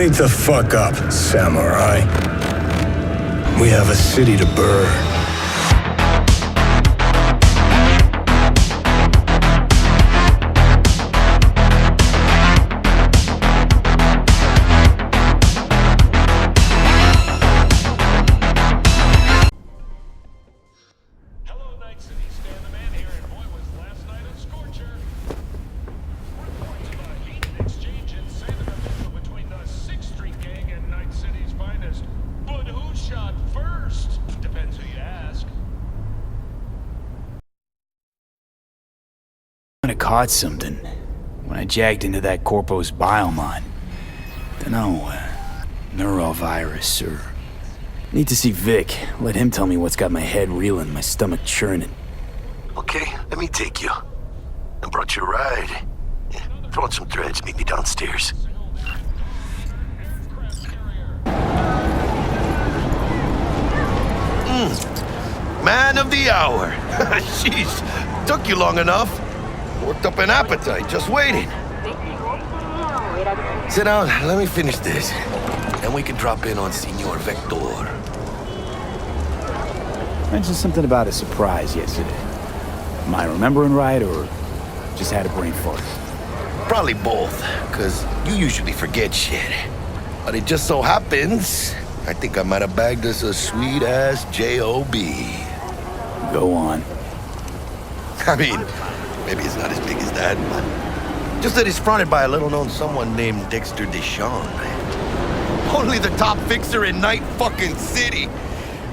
Wait the fuck up, samurai. We have a city to burn. I caught something when I jacked into that Corpo's biomon. Dunno, neurovirus or... Need to see Vic. Let him tell me what's got my head reeling, my stomach churning. Okay, let me take you. I brought you a ride. Yeah, throw on some threads, meet me downstairs. Man of the hour. Jeez, took you long enough. Worked up an appetite, just waiting. Sit down, let me finish this. Then we can drop in on Senor Vector. Mentioned something about a surprise yesterday. Am I remembering right, or just had a brain fart? Probably both, because you usually forget shit. But it just so happens, I think I might have bagged us a sweet-ass J.O.B. Go on. I mean, maybe it's not as big as that, but just that it's fronted by a little-known someone named Dexter Deshawn. Only the top fixer in Night fucking City.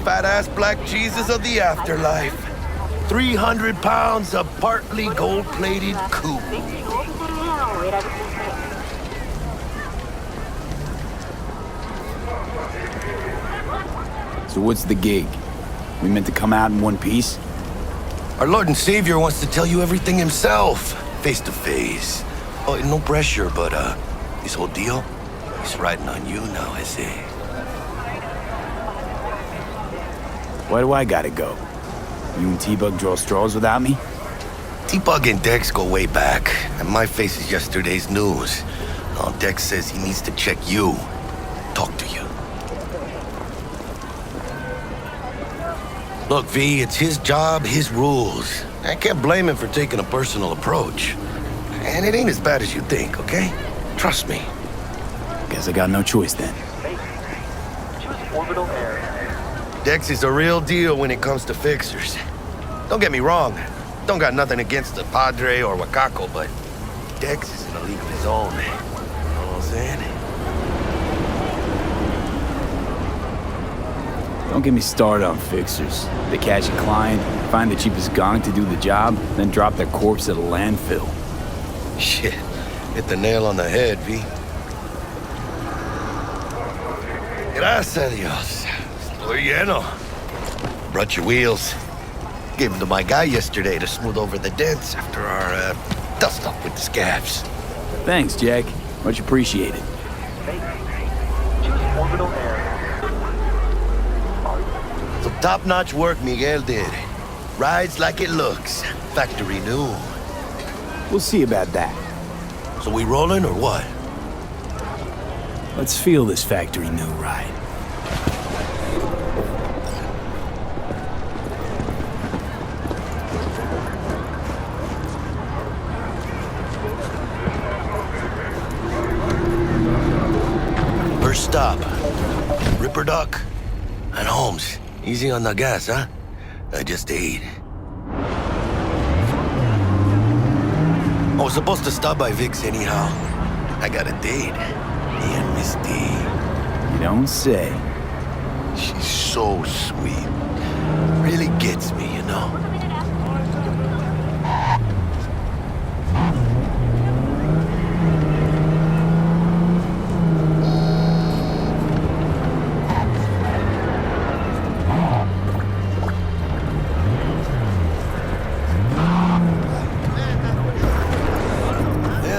Fat-ass black Jesus of the afterlife. 300 pounds of partly gold-plated coupe. So what's the gig? We meant to come out in one piece? Our Lord and Savior wants to tell you everything himself, face to face. Oh, no pressure, but this whole deal, it's riding on you now, I say. Why do I gotta go? You and T-Bug draw straws without me? T-Bug and Dex go way back, and my face is yesterday's news. Oh, Dex says he needs to check you, talk to you. Look, V, it's his job, his rules. I can't blame him for taking a personal approach. And it ain't as bad as you think, okay? Trust me. Guess I got no choice then. Dex is a real deal when it comes to fixers. Don't get me wrong. Don't got nothing against the Padre or Wakako, but Dex is in a league of his own. You know what I'm saying? Don't get me started on fixers. They catch a client, find the cheapest gong to do the job, then drop their corpse at a landfill. Shit, hit the nail on the head, V. Gracias a Dios. Estoy lleno. Brought your wheels. Gave them to my guy yesterday to smooth over the dents after our dust-up with the scabs. Thanks, Jack. Much appreciated. Some top-notch work Miguel did. Rides like it looks. Factory new. We'll see about that. So we rolling or what? Let's feel this factory new ride. First stop. Ripperdoc and Holmes. Easy on the gas, huh? I just ate. I was supposed to stop by Vic's anyhow. I got a date. Me and Miss D. You don't say. She's so sweet. Really gets me, you know?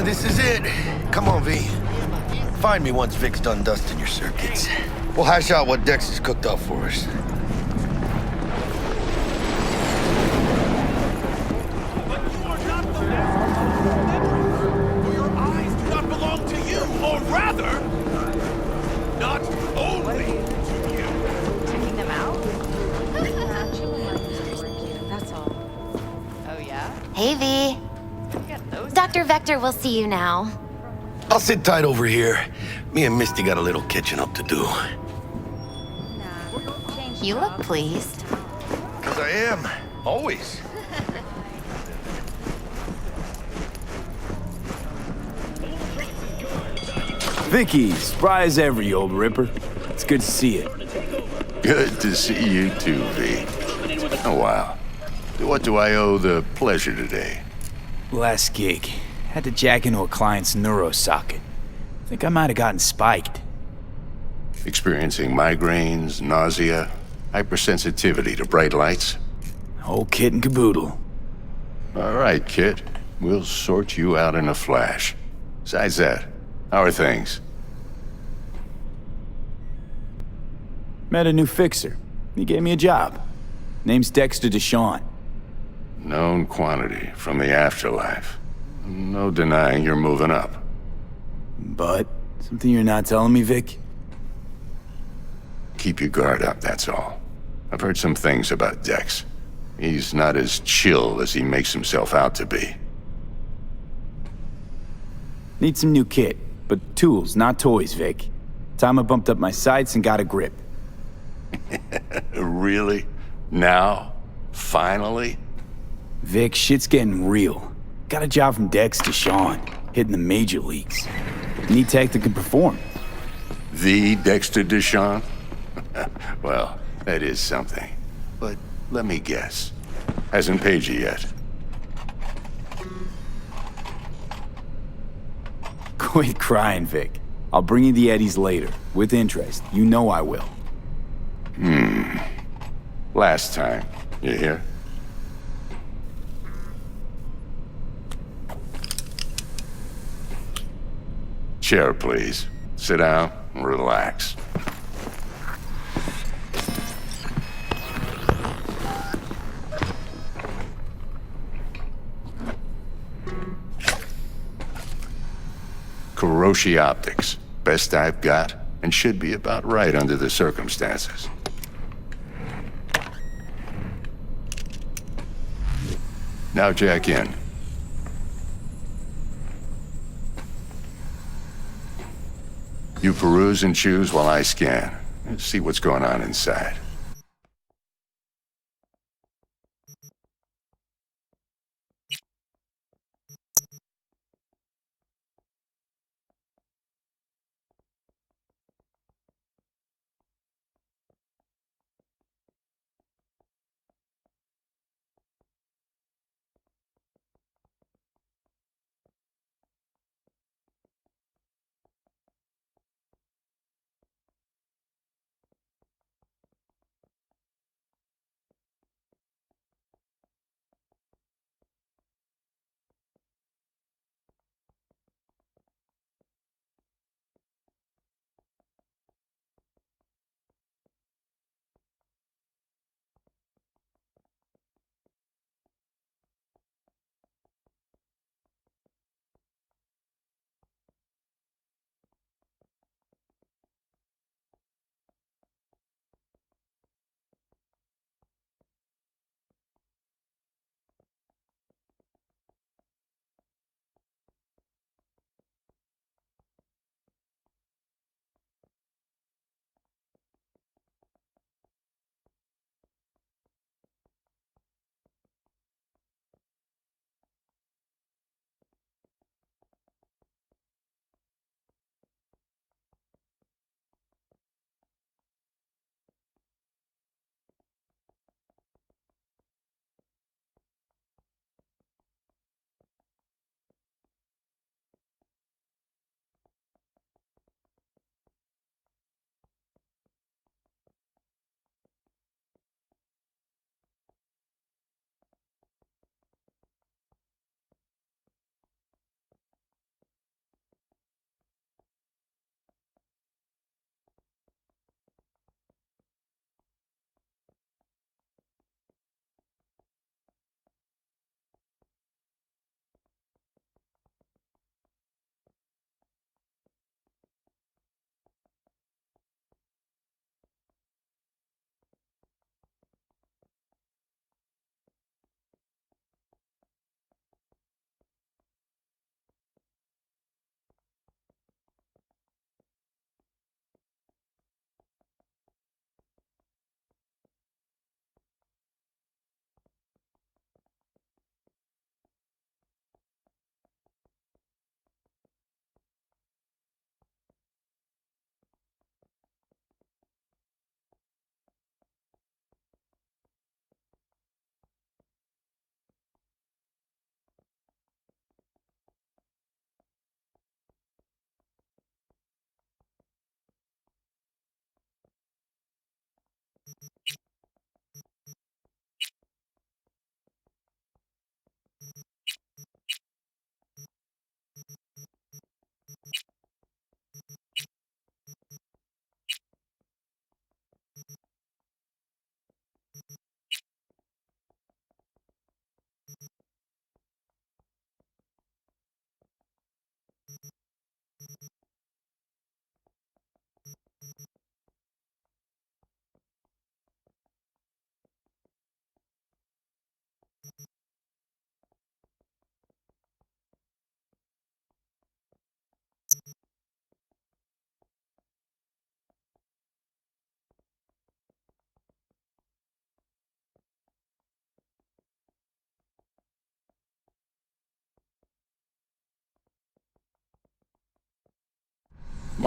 This is it. Come on, V. Find me once Vic's done dusting your circuits. We'll hash out what Dex has cooked up for us. But you are not the master. For your eyes do not belong to you, or rather... Hey, V. Dr. Vector will see you now. I'll sit tight over here. Me and Misty got a little catching up to do. You look pleased. 'Cause I am. Always. Vicky, spry as ever, you old Ripper. It's good to see you. Good to see you too, V. Oh, wow. What do I owe the pleasure today? Last gig. Had to jack into a client's neuro socket. Think I might have gotten spiked. Experiencing migraines, nausea, hypersensitivity to bright lights? Whole kit and caboodle. All right, kid. We'll sort you out in a flash. Besides that, how are things? Met a new fixer. He gave me a job. Name's Dexter Deshawn. Known quantity from the afterlife. No denying you're moving up. But, something you're not telling me, Vic? Keep your guard up, that's all. I've heard some things about Dex. He's not as chill as he makes himself out to be. Need some new kit, but tools, not toys, Vic. Time I bumped up my sights and got a grip. Really? Now? Finally? Vic, shit's getting real. Got a job from Dex Deshawn, hitting the major leagues. Need tech that can perform. The Dexter Deshawn? Well, that is something. But let me guess. Hasn't paid you yet. Quit crying, Vic. I'll bring you the eddies later, with interest. You know I will. Last time. You hear? Chair, please. Sit down and relax. Kuroshi Optics. Best I've got, and should be about right under the circumstances. Now jack in. You peruse and choose while I scan. Let's see what's going on inside.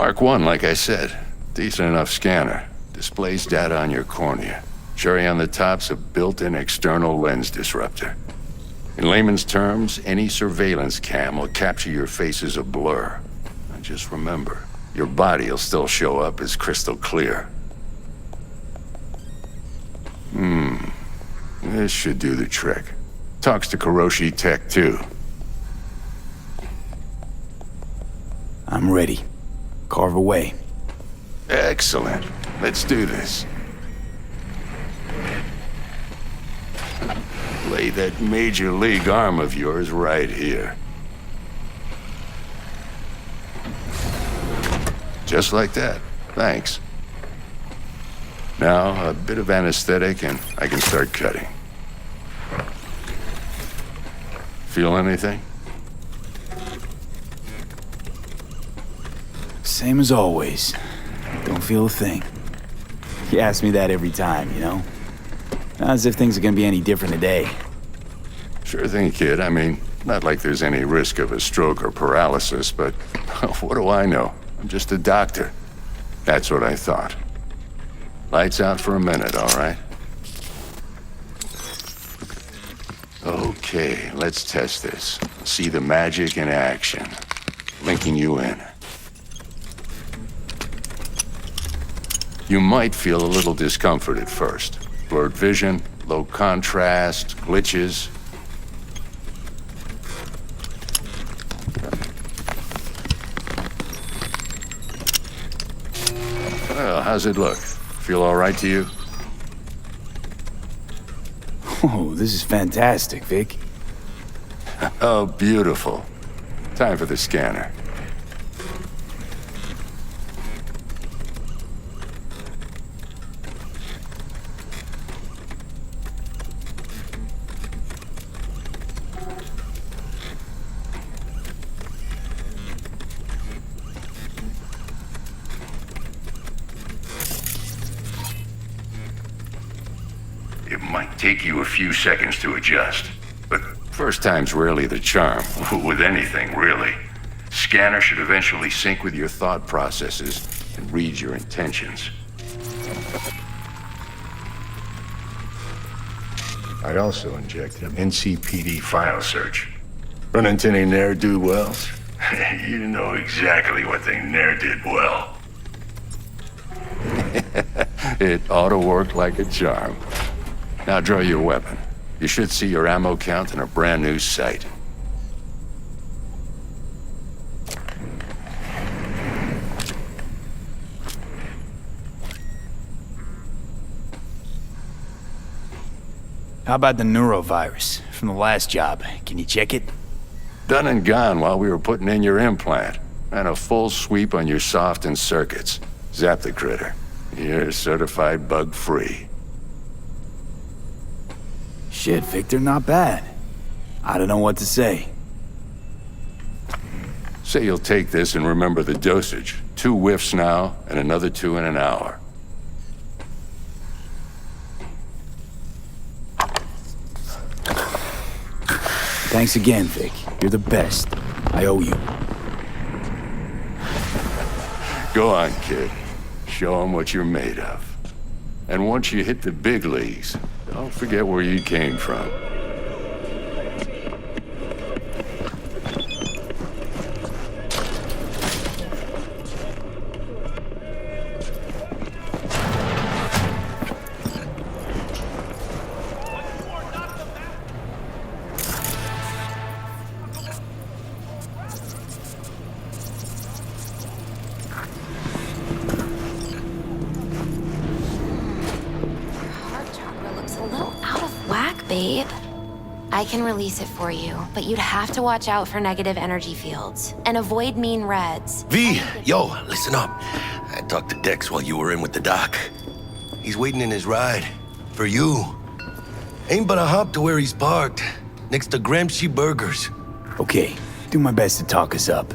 Mark 1, like I said. Decent enough scanner. Displays data on your cornea. Cherry on the top's a built-in external lens disruptor. In layman's terms, any surveillance cam will capture your face as a blur. And just remember, your body will still show up as crystal clear. This should do the trick. Talks to Kiroshi Tech, too. I'm ready. Carve away. Excellent. Let's do this. Lay that major league arm of yours right here. Just like that. Thanks. Now, a bit of anesthetic and I can start cutting. Feel anything? Same as always. Don't feel a thing. You ask me that every time, you know? Not as if things are gonna be any different today. Sure thing, kid. I mean, not like there's any risk of a stroke or paralysis, but what do I know? I'm just a doctor. That's what I thought. Lights out for a minute, all right? Okay, let's test this. See the magic in action. Linking you in. You might feel a little discomfort at first. Blurred vision, low contrast, glitches. Well, how's it look? Feel all right to you? Oh, this is fantastic, Vic. Oh, beautiful. Time for the scanner. It might take you a few seconds to adjust, but first time's rarely the charm, with anything, really. Scanner should eventually sync with your thought processes and read your intentions. I'd also inject an NCPD file search. Run into any ne'er-do-wells? You know exactly what they ne'er did well. It ought to work like a charm. Now draw your weapon. You should see your ammo count in a brand new sight. How about the neurovirus from the last job? Can you check it? Done and gone while we were putting in your implant. And a full sweep on your soft and circuits. Zap the critter. You're certified bug-free. Shit, Victor, not bad. I don't know what to say. Say you'll take this and remember the dosage. 2 whiffs now, and another 2 in an hour. Thanks again, Vic. You're the best. I owe you. Go on, kid. Show 'em what you're made of. And once you hit the big leagues, don't forget where you came from. Babe, I can release it for you, but you'd have to watch out for negative energy fields and avoid mean reds. V, yo, listen up. I talked to Dex while you were in with the doc. He's waiting in his ride. For you. Ain't but a hop to where he's parked. Next to Gramsci Burgers. Okay, do my best to talk us up.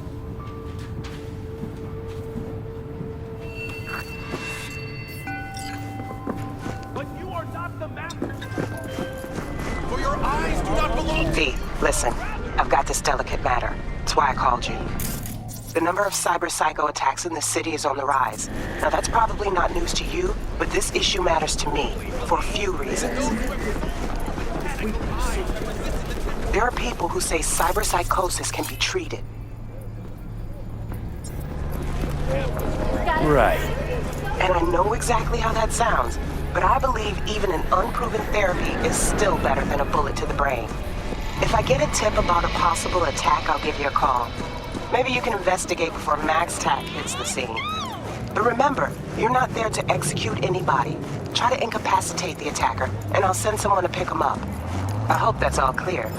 But you are not the master. For your eyes do not belong to V, listen. I've got this delicate matter. That's why I called you. The number of cyber-psycho attacks in the city is on the rise. Now that's probably not news to you, but this issue matters to me for a few reasons. There are people who say cyberpsychosis can be treated. Right. And I know exactly how that sounds, but I believe even an unproven therapy is still better than a bullet to the brain. If I get a tip about a possible attack, I'll give you a call. Maybe you can investigate before MaxTac hits the scene. But remember, you're not there to execute anybody. Try to incapacitate the attacker, and I'll send someone to pick him up. I hope that's all clear.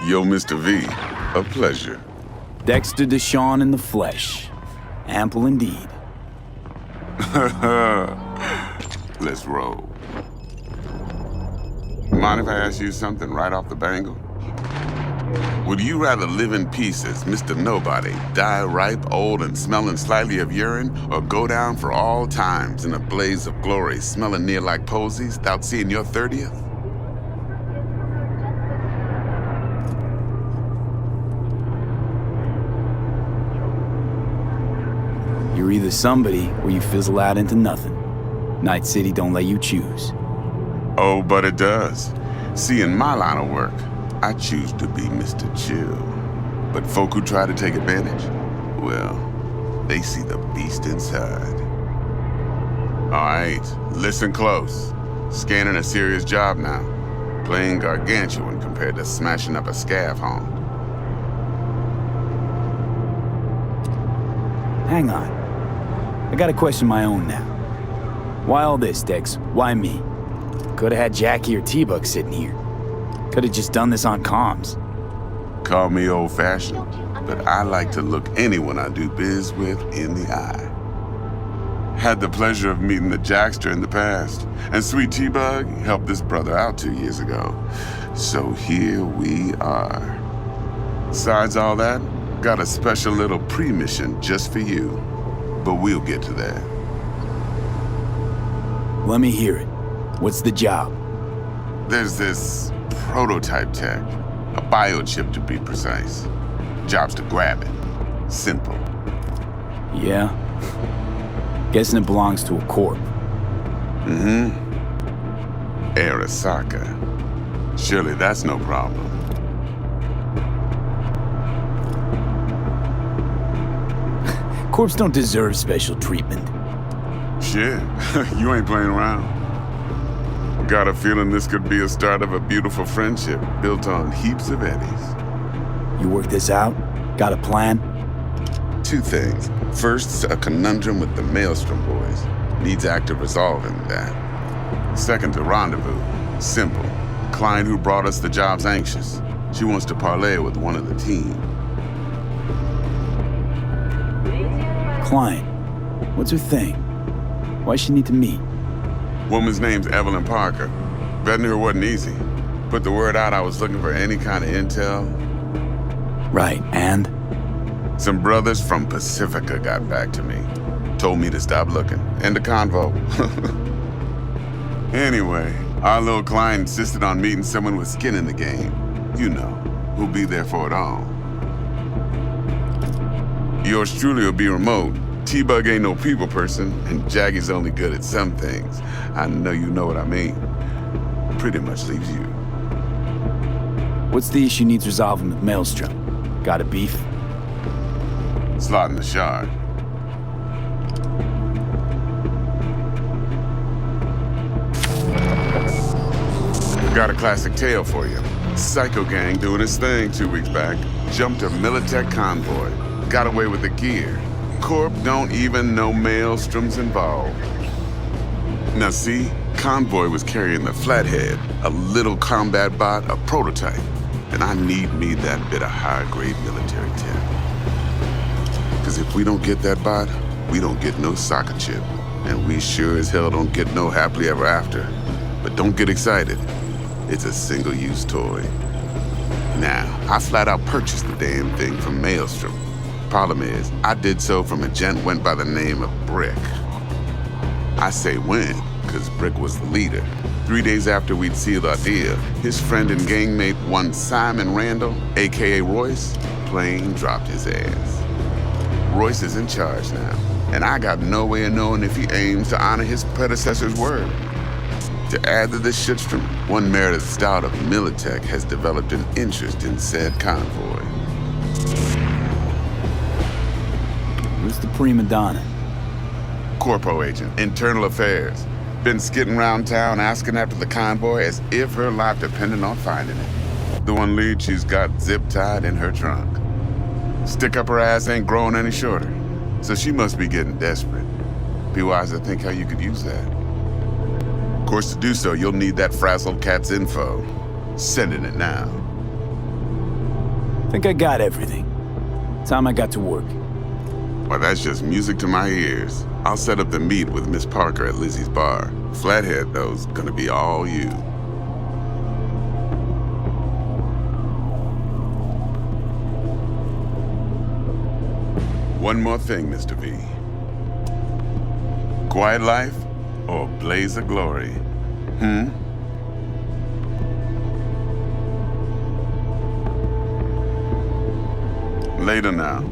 Yo, Mr. V, a pleasure. Dexter Deshawn in the flesh. Ample indeed. Let's roll. Mind if I ask you something right off the bangle? Would you rather live in peace as Mr. Nobody, die ripe, old, and smelling slightly of urine, or go down for all times in a blaze of glory, smelling near like posies, without seeing your 30th? You're either somebody or you fizzle out into nothing. Night City don't let you choose. Oh, but it does. See, in my line of work, I choose to be Mr. Chill. But folk who try to take advantage, well, they see the beast inside. All right, listen close. Scanning a serious job now. Playing gargantuan compared to smashing up a scav home. Hang on. I got a question of my own now. Why all this, Dex? Why me? Could've had Jackie or T-Bug sitting here. Could've just done this on comms. Call me old-fashioned, but I like to look anyone I do biz with in the eye. Had the pleasure of meeting the Jackster in the past, and sweet T-Bug helped this brother out 2 years ago. So here we are. Besides all that, got a special little pre-mission just for you. But we'll get to that. Let me hear it. What's the job? There's this prototype tech, a biochip to be precise. Job's to grab it. Simple. Yeah? Guessing it belongs to a corp. Mm-hmm. Arasaka. Surely that's no problem. Corps don't deserve special treatment. Shit, you ain't playing around. Got a feeling this could be a start of a beautiful friendship built on heaps of eddies. You work this out? Got a plan? 2 things. First, a conundrum with the Maelstrom boys. Needs active resolving that. Second, a rendezvous. Simple. Client who brought us the job's anxious. She wants to parlay with one of the team. Client. What's her thing? Why she need to meet? Woman's name's Evelyn Parker. Vetting her wasn't easy. Put the word out I was looking for any kind of intel. Right, and? Some brothers from Pacifica got back to me. Told me to stop looking. End of convo. Anyway, our little client insisted on meeting someone with skin in the game. You know, who'll be there for it all. Yours truly will be remote. T-Bug ain't no people person, and Jaggy's only good at some things. I know you know what I mean. Pretty much leaves you. What's the issue needs resolving with Maelstrom? Got a beef? Slotting the shard. Got a classic tale for you. Psycho gang doing his thing 2 weeks back. Jumped a Militech convoy. Got away with the gear. Corp don't even know Maelstrom's involved. Now see, Convoy was carrying the Flathead, a little combat bot, a prototype. And I need me that bit of high-grade military tech. Because if we don't get that bot, we don't get no soccer chip. And we sure as hell don't get no happily ever after. But don't get excited. It's a single-use toy. Now, I flat out purchased the damn thing from Maelstrom. Problem is, I did so from a gent went by the name of Brick. I say when, because Brick was the leader. 3 days after we'd sealed our deal, his friend and gangmate, one Simon Randall, aka Royce, plain dropped his ass. Royce is in charge now, and I got no way of knowing if he aims to honor his predecessor's word. To add to this shitstorm, one Meredith Stout of Militech has developed an interest in said convoy. Who's the prima donna? Corpo agent, internal affairs. Been skidding around town asking after the convoy as if her life depended on finding it. The one lead she's got zip-tied in her trunk. Stick up her ass ain't growing any shorter, so she must be getting desperate. Be wise to think how you could use that. Of course, to do so, you'll need that frazzled cat's info. Sending it now. Think I got everything. Time I got to work. Well, that's just music to my ears. I'll set up the meet with Miss Parker at Lizzie's bar. Flathead, though's gonna be all you. One more thing, Mr. V. Quiet life or blaze of glory? Later now.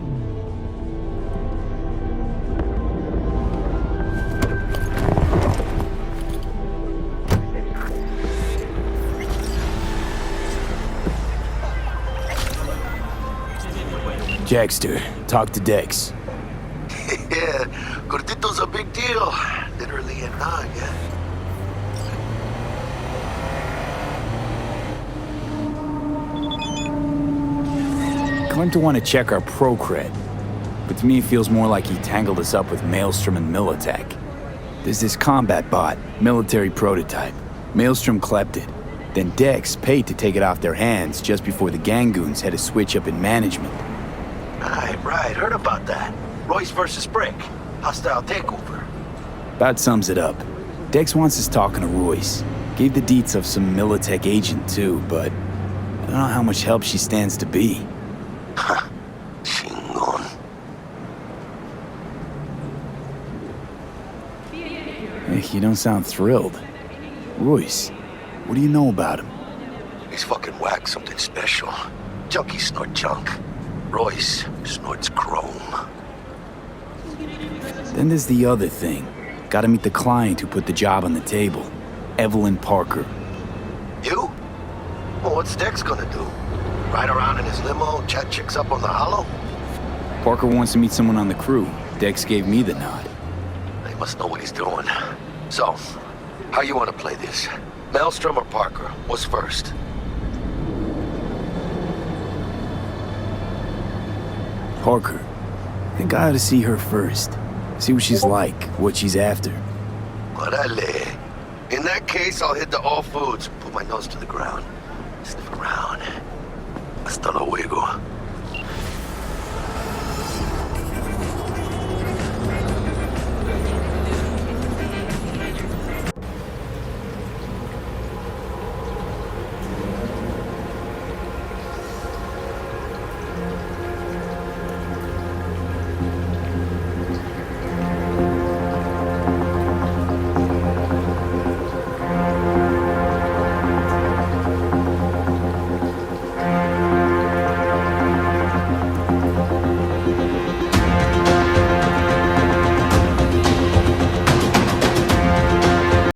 Jackster, talk to Dex. Yeah, Gordito's a big deal. Literally a nog, yeah? Claimed to want to check our pro cred, but to me it feels more like he tangled us up with Maelstrom and Militech. There's this combat bot, military prototype. Maelstrom clept it. Then Dex paid to take it off their hands just before the Gangoons had a switch up in management. Right, heard about that. Royce versus Brick. Hostile takeover. About sums it up. Dex wants us talking to Royce. Gave the deets of some Militech agent too, but I don't know how much help she stands to be. Chingon. Hey, you don't sound thrilled. Royce, what do you know about him? He's fucking whack, something special. Junkies snort junk. Royce snorts chrome. Then there's the other thing. Gotta meet the client who put the job on the table. Evelyn Parker. You? Well, what's Dex gonna do? Ride around in his limo, chat chicks up on the hollow? Parker wants to meet someone on the crew. Dex gave me the nod. He must know what he's doing. So, how you want to play this? Maelstrom or Parker? What's first? Parker. Think I ought to see her first. See what she's like, what she's after. Orale. In that case, I'll hit the all foods, put my nose to the ground, sniff around. Hasta luego.